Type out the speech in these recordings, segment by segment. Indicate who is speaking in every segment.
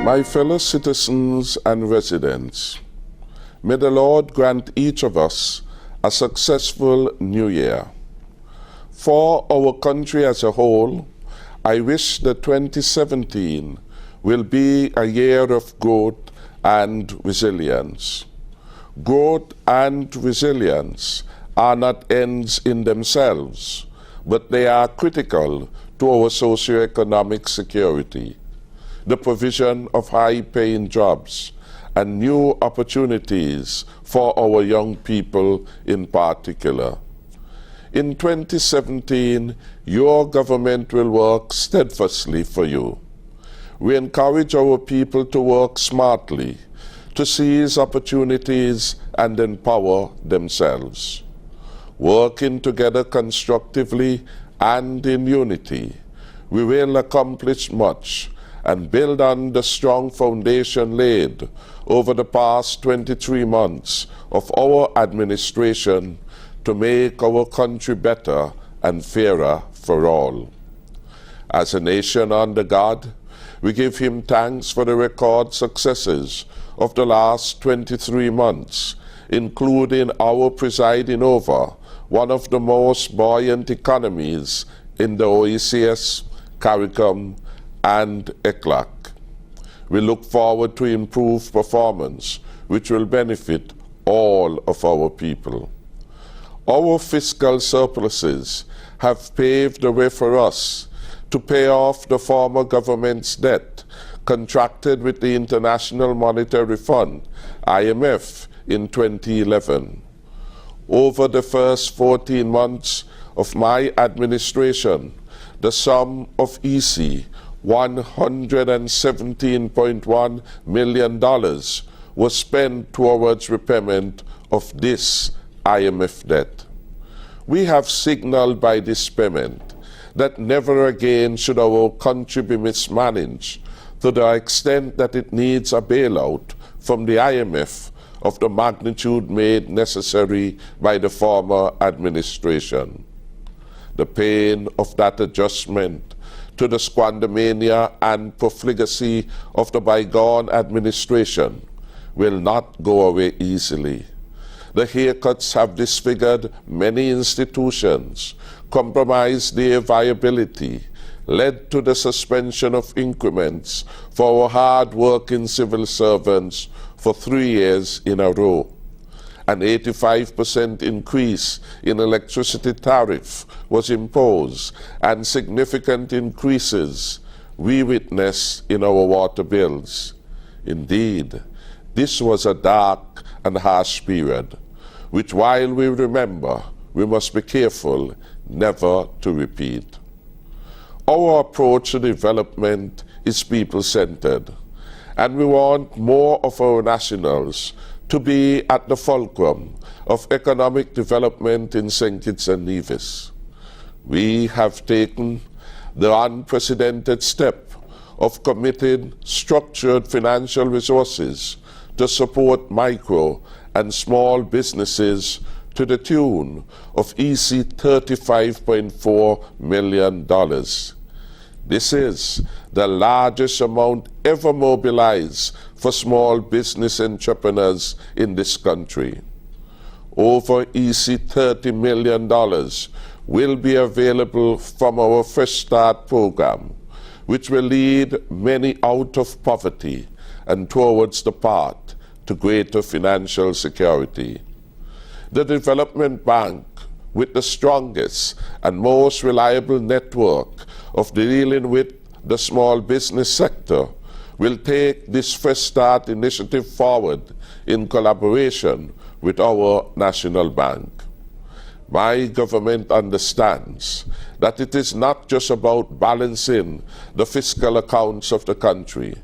Speaker 1: My fellow citizens and residents, may the Lord grant each of us a successful new year. For our country as a whole, I wish that 2017 will be a year of growth and resilience. Growth and resilience are not ends in themselves, but they are critical to our socioeconomic security, the provision of high-paying jobs, and new opportunities for our young people in particular. In 2017, your government will work steadfastly for you. We encourage our people to work smartly, to seize opportunities and empower themselves. Working together constructively and in unity, we will accomplish much and build on the strong foundation laid over the past 23 months of our administration to make our country better and fairer for all. As a nation under God, we give Him thanks for the record successes of the last 23 months, including our presiding over one of the most buoyant economies in the OECS, CARICOM, and ECLAC. We look forward to improved performance, which will benefit all of our people. Our fiscal surpluses have paved the way for us to pay off the former government's debt contracted with the International Monetary Fund, IMF, in 2011. Over the first 14 months of my administration, the sum of EC, $117.1 million, was spent towards repayment of this IMF debt. We have signaled by this payment that never again should our country be mismanaged to the extent that it needs a bailout from the IMF of the magnitude made necessary by the former administration. The pain of that adjustment to the squandermania and profligacy of the bygone administration will not go away easily. The haircuts have disfigured many institutions, compromised their viability, led to the suspension of increments for our hard-working civil servants for 3 years in a row. An 85% increase in electricity tariff was imposed, and significant increases we witnessed in our water bills. Indeed, this was a dark and harsh period, which while we remember, we must be careful never to repeat. Our approach to development is people-centered, and we want more of our nationals to be at the fulcrum of economic development in St. Kitts and Nevis. We have taken the unprecedented step of committing structured financial resources to support micro and small businesses to the tune of EC $35.4 million. This is the largest amount ever mobilized for small business entrepreneurs in this country. Over EC $30 million will be available from our Fresh Start program, which will lead many out of poverty and towards the path to greater financial security. The Development Bank, with the strongest and most reliable network of dealing with the small business sector, will take this Fresh Start initiative forward in collaboration with our National Bank. My government understands that it is not just about balancing the fiscal accounts of the country,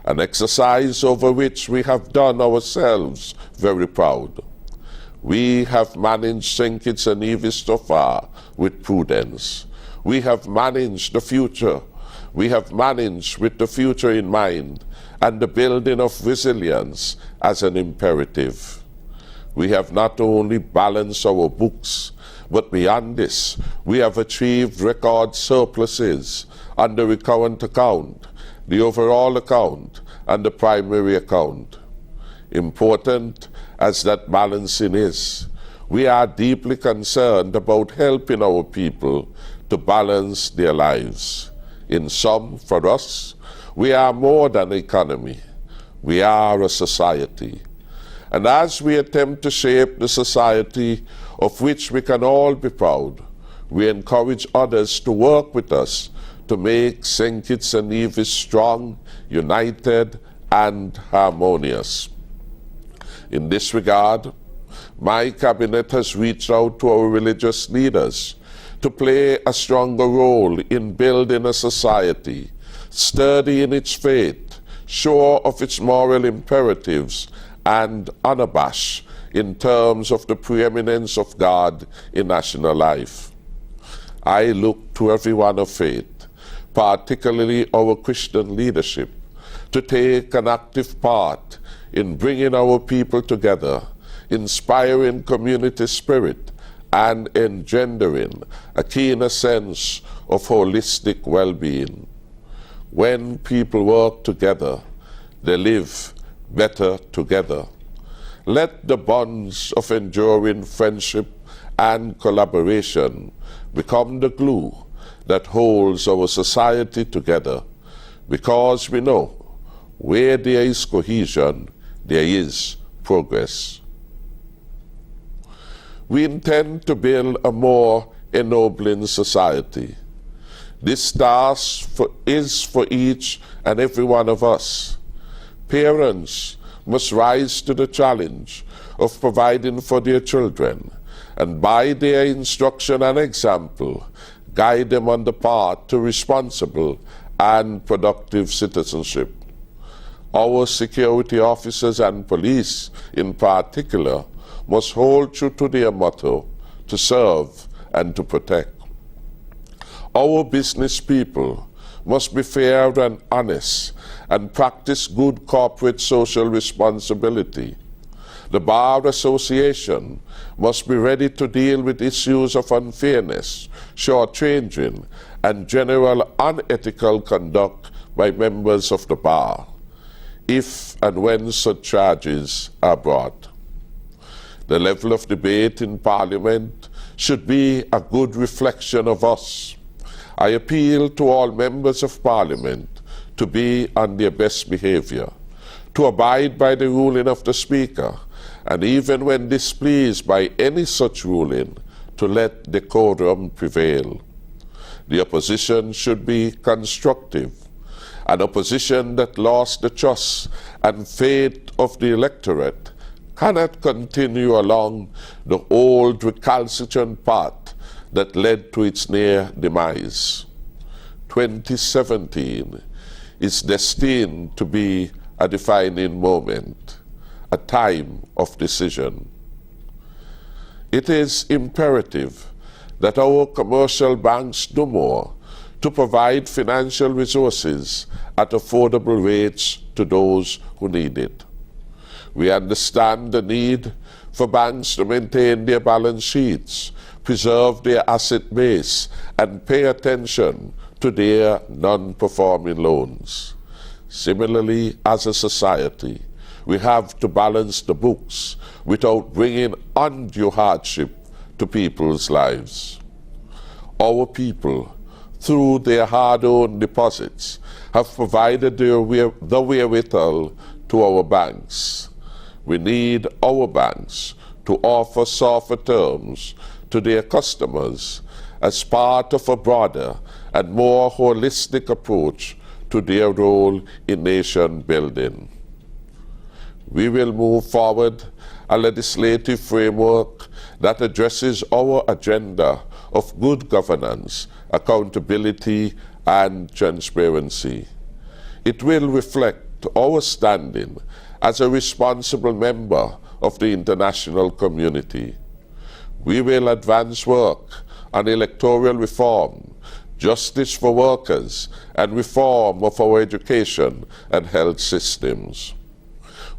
Speaker 1: an exercise over which we have done ourselves very proud. We have managed St. Kitts and Nevis so far with prudence. We have managed the future. We have managed with the future in mind and the building of resilience as an imperative. We have not only balanced our books, but beyond this, we have achieved record surpluses on the recurrent account the overall account, and the primary account. Important as that balancing is, we are deeply concerned about helping our people to balance their lives. In sum, for us, we are more than an economy. We are a society. And as we attempt to shape the society of which we can all be proud, we encourage others to work with us to make St. Kitts and Nevis strong, united, and harmonious. In this regard, my cabinet has reached out to our religious leaders to play a stronger role in building a society sturdy in its faith, sure of its moral imperatives, and unabashed in terms of the preeminence of God in national life. I look to everyone of faith, particularly our Christian leadership, to take an active part in bringing our people together, inspiring community spirit, and engendering a keener sense of holistic well-being. When people work together, they live better together. Let the bonds of enduring friendship and collaboration become the glue that holds our society together, because we know where there is cohesion, there is progress. We intend to build a more ennobling society. This task is for each and every one of us. Parents must rise to the challenge of providing for their children, and by their instruction and example, guide them on the path to responsible and productive citizenship. Our security officers and police, in particular, must hold true to their motto, to serve and to protect. Our business people must be fair and honest and practice good corporate social responsibility. The Bar Association must be ready to deal with issues of unfairness, shortchanging, and general unethical conduct by members of the bar, if and when such charges are brought. The level of debate in Parliament should be a good reflection of us. I appeal to all members of Parliament to be on their best behavior, to abide by the ruling of the Speaker, and even when displeased by any such ruling, to let decorum prevail. The opposition should be constructive. An opposition that lost the trust and faith of the electorate cannot continue along the old recalcitrant path that led to its near demise. 2017 is destined to be a defining moment, a time of decision. It is imperative that our commercial banks do more to provide financial resources at affordable rates to those who need it. We understand the need for banks to maintain their balance sheets, preserve their asset base, and pay attention to their non-performing loans. Similarly, as a society, we have to balance the books without bringing undue hardship to people's lives. Our people, through their hard-earned deposits, have provided the wherewithal to our banks. We need our banks to offer softer terms to their customers as part of a broader and more holistic approach to their role in nation building. We will move forward a legislative framework that addresses our agenda of good governance, accountability, and transparency. It will reflect our standing as a responsible member of the international community. We will advance work on electoral reform, justice for workers, and reform of our education and health systems.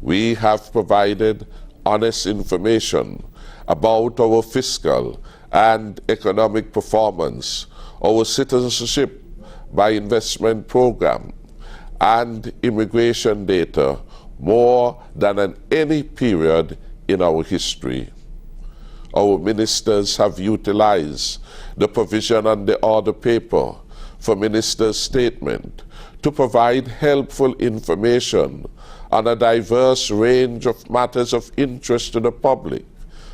Speaker 1: We have provided honest information about our fiscal and economic performance, our citizenship by investment program, and immigration data more than in any period in our history. Our ministers have utilized the provision on the order paper for minister's statement to provide helpful information on a diverse range of matters of interest to the public,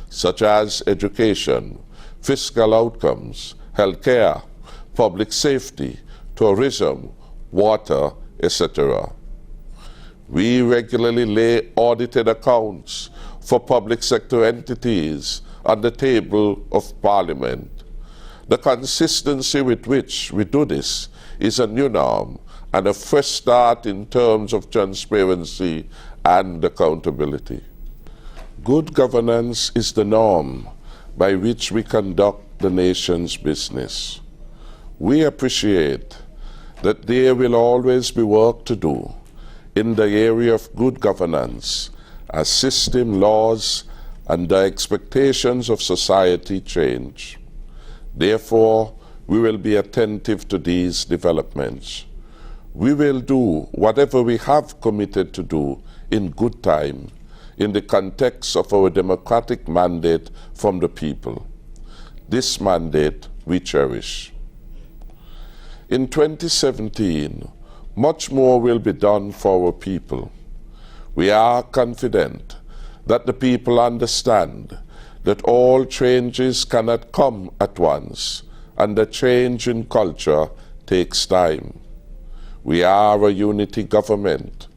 Speaker 1: such as education, fiscal outcomes, healthcare, public safety, tourism, water, etc. We regularly lay audited accounts for public sector entities on the table of Parliament. The consistency with which we do this is a new norm and a fresh start in terms of transparency and accountability. Good governance is the norm by which we conduct the nation's business. We appreciate that there will always be work to do in the area of good governance as system, laws, and the expectations of society change. Therefore, we will be attentive to these developments. We will do whatever we have committed to do in good time, in the context of our democratic mandate from the people. This mandate we cherish. In 2017, much more will be done for our people. We are confident that the people understand that all changes cannot come at once, and that change in culture takes time. We are a unity government.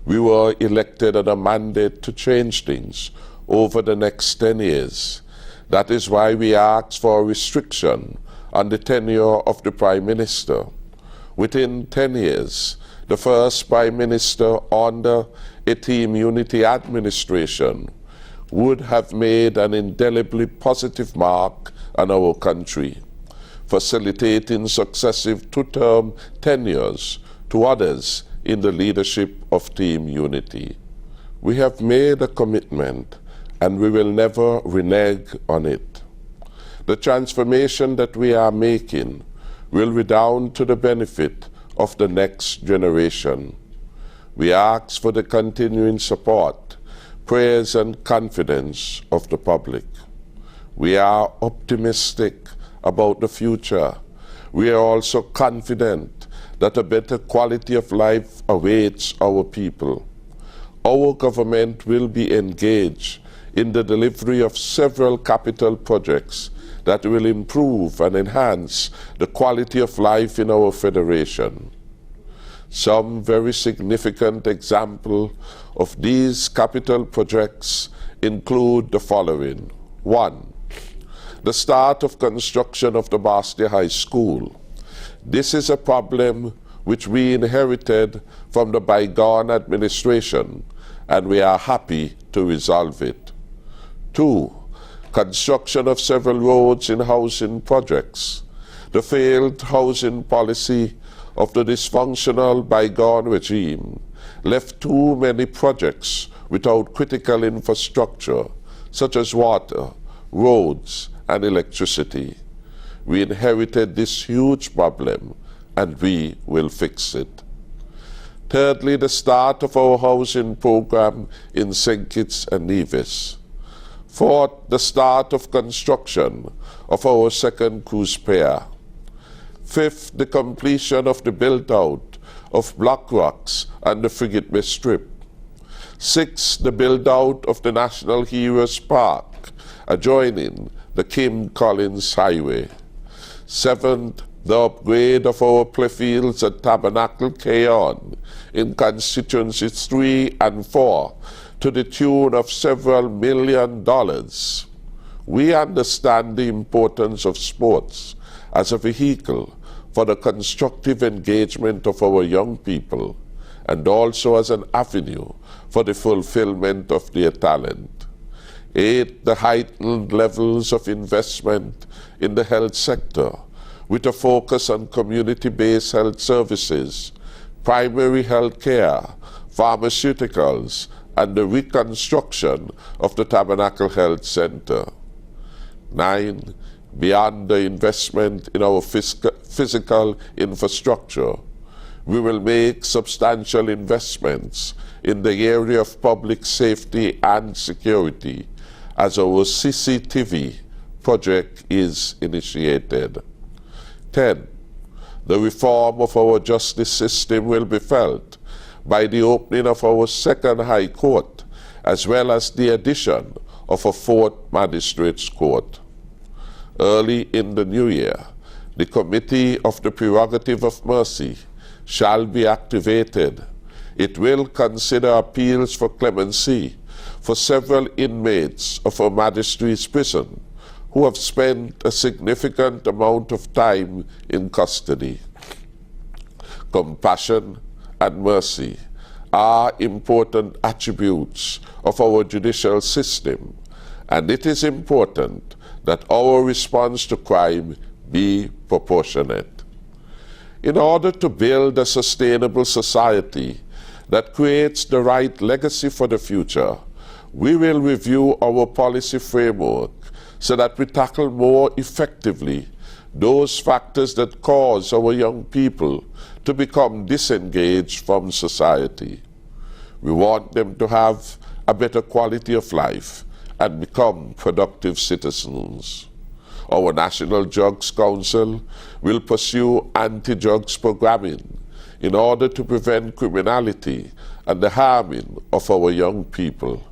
Speaker 1: We were elected on a mandate to change things over the next 10 years. That is why we asked for a restriction on the tenure of the Prime Minister. Within 10 years, the first Prime Minister under a Team Unity administration would have made an indelibly positive mark on our country, facilitating successive two-term tenures to others in the leadership of Team Unity. We have made a commitment and we will never renege on it. The transformation that we are making will redound to the benefit of the next generation. We ask for the continuing support, prayers, and confidence of the public. We are optimistic about the future. We are also confident that a better quality of life awaits our people. Our government will be engaged in the delivery of several capital projects that will improve and enhance the quality of life in our federation. Some very significant examples of these capital projects include the following. 1. The start of construction of the Bastia High School. This is a problem which we inherited from the bygone administration, and we are happy to resolve it. 2. Construction of several roads and housing projects. The failed housing policy of the dysfunctional bygone regime left too many projects without critical infrastructure, such as water, roads, and electricity. We inherited this huge problem, and we will fix it. Thirdly, the start of our housing program in St. Kitts and Nevis. Fourth, the start of construction of our second cruise pier. Fifth, the completion of the build-out of Black Rocks and the Frigate Bay Strip. Sixth, the build-out of the National Heroes Park, adjoining the Kim Collins Highway. Seventh, the upgrade of our playfields at Tabernacle Cayon in constituencies 3 and 4 to the tune of several $1 million. We understand the importance of sports as a vehicle for the constructive engagement of our young people, and also as an avenue for the fulfillment of their talent. 8. The heightened levels of investment in the health sector, with a focus on community-based health services, primary health care, pharmaceuticals, and the reconstruction of the Tabernacle Health Center. 9. Beyond the investment in our physical infrastructure, we will make substantial investments in the area of public safety and security as our CCTV project is initiated. 10. The reform of our justice system will be felt by the opening of our second High Court, as well as the addition of a fourth Magistrates Court. Early in the new year, the Committee of the Prerogative of Mercy shall be activated. It will consider appeals for clemency for several inmates of a magistrate's prison who have spent a significant amount of time in custody. Compassion and mercy are important attributes of our judicial system, and it is important that our response to crime be proportionate. In order to build a sustainable society that creates the right legacy for the future, we will review our policy framework so that we tackle more effectively those factors that cause our young people to become disengaged from society. We want them to have a better quality of life and become productive citizens. Our National Drugs Council will pursue anti-drugs programming in order to prevent criminality and the harming of our young people.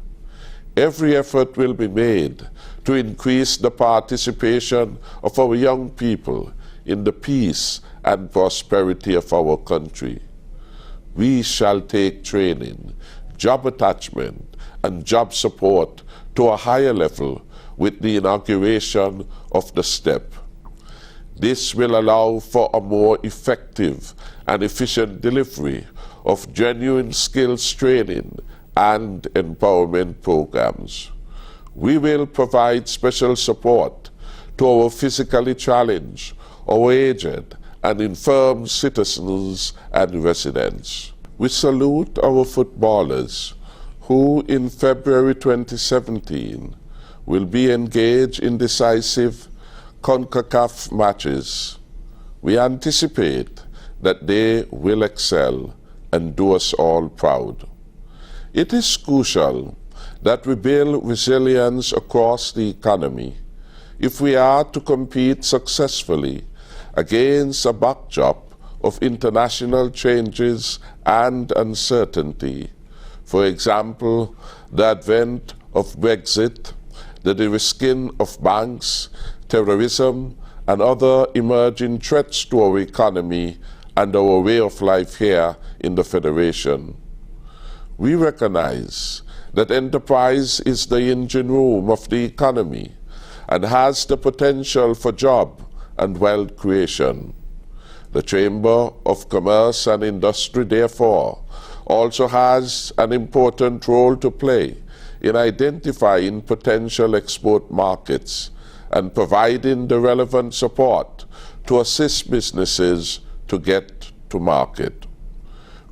Speaker 1: Every effort will be made to increase the participation of our young people in the peace and prosperity of our country. We shall take training, job attachment, and job support to a higher level with the inauguration of the STEP. This will allow for a more effective and efficient delivery of genuine skills training and empowerment programs. We will provide special support to our physically challenged, our aged, and infirm citizens and residents. We salute our footballers who in February 2017 will be engaged in decisive CONCACAF matches. We anticipate that they will excel and do us all proud. It is crucial that we build resilience across the economy if we are to compete successfully against a backdrop of international changes and uncertainty. For example, the advent of Brexit, the de-risking of banks, terrorism, and other emerging threats to our economy and our way of life here in the Federation. We recognize that enterprise is the engine room of the economy and has the potential for job and wealth creation. The Chamber of Commerce and Industry, therefore, also has an important role to play in identifying potential export markets and providing the relevant support to assist businesses to get to market.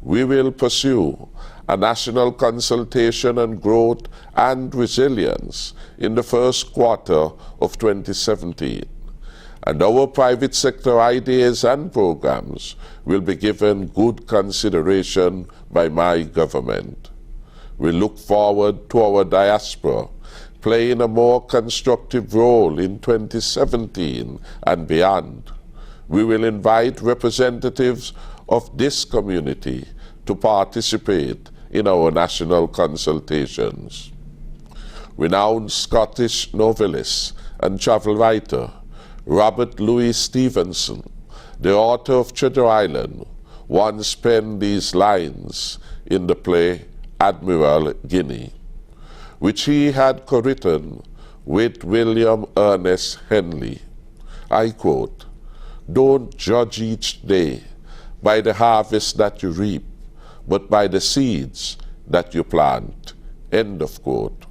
Speaker 1: We will pursue a national consultation on growth and resilience in the first quarter of 2017, and our private sector ideas and programs will be given good consideration by my government. We look forward to our diaspora playing a more constructive role in 2017 and beyond. We will invite representatives of this community to participate in our national consultations. Renowned Scottish novelist and travel writer Robert Louis Stevenson, the author of Treasure Island, once penned these lines in the play Admiral Guinea, which he had co-written with William Ernest Henley. I quote, "Don't judge each day by the harvest that you reap, but by the seeds that you plant." End of quote.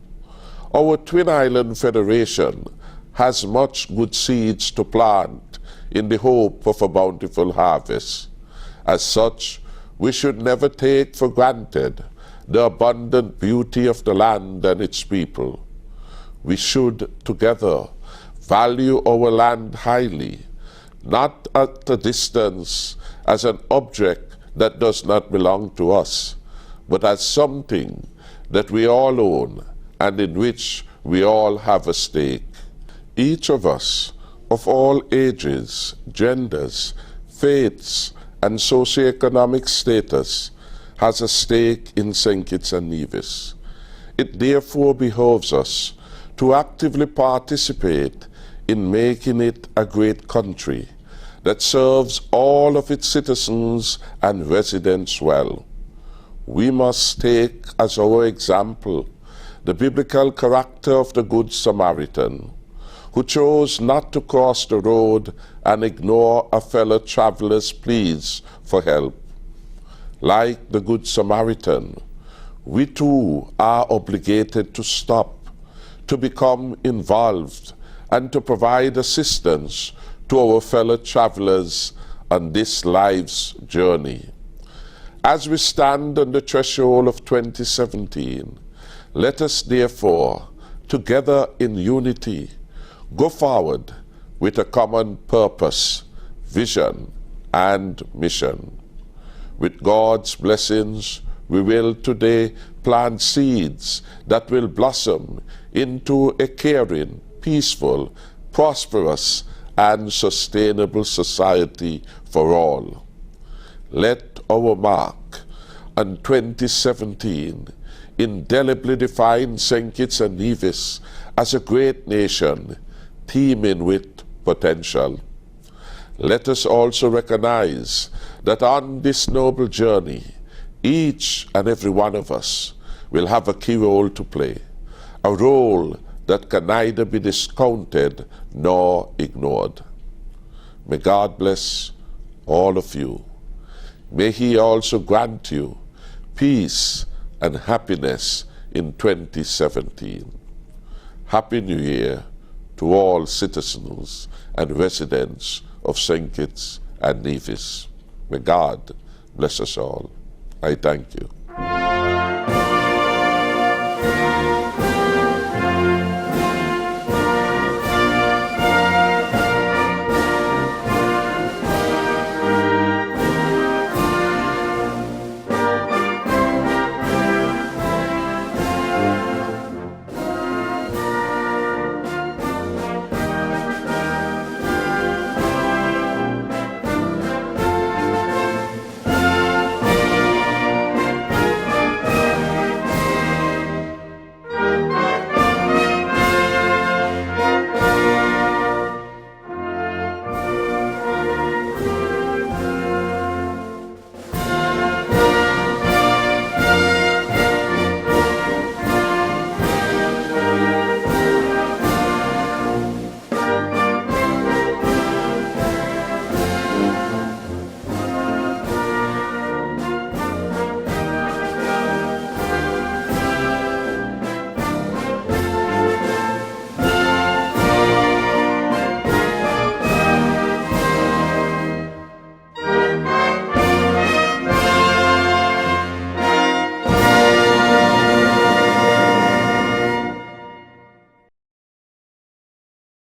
Speaker 1: Our Twin Island Federation has much good seeds to plant in the hope of a bountiful harvest. As such, we should never take for granted the abundant beauty of the land and its people. We should together value our land highly, not at a distance as an object that does not belong to us, but as something that we all own and in which we all have a stake. Each of us, of all ages, genders, faiths, and socioeconomic status, has a stake in St. Kitts and Nevis. It therefore behoves us to actively participate in making it a great country that serves all of its citizens and residents well. We must take as our example the biblical character of the Good Samaritan, who chose not to cross the road and ignore a fellow traveler's pleas for help. Like the Good Samaritan, we too are obligated to stop, to become involved, and to provide assistance to our fellow travelers on this life's journey. As we stand on the threshold of 2017, let us therefore, together in unity, go forward with a common purpose, vision, and mission. With God's blessings, we will today plant seeds that will blossom into a caring, peaceful, prosperous, and sustainable society for all. Let our mark on 2017 indelibly define St. Kitts and Nevis as a great nation teeming with potential. Let us also recognize that on this noble journey, each and every one of us will have a key role to play, a role that can neither be discounted nor ignored. May God bless all of you. May He also grant you peace and happiness in 2017. Happy New Year to all citizens and residents of St. Kitts and Nevis. May God bless us all. I thank you.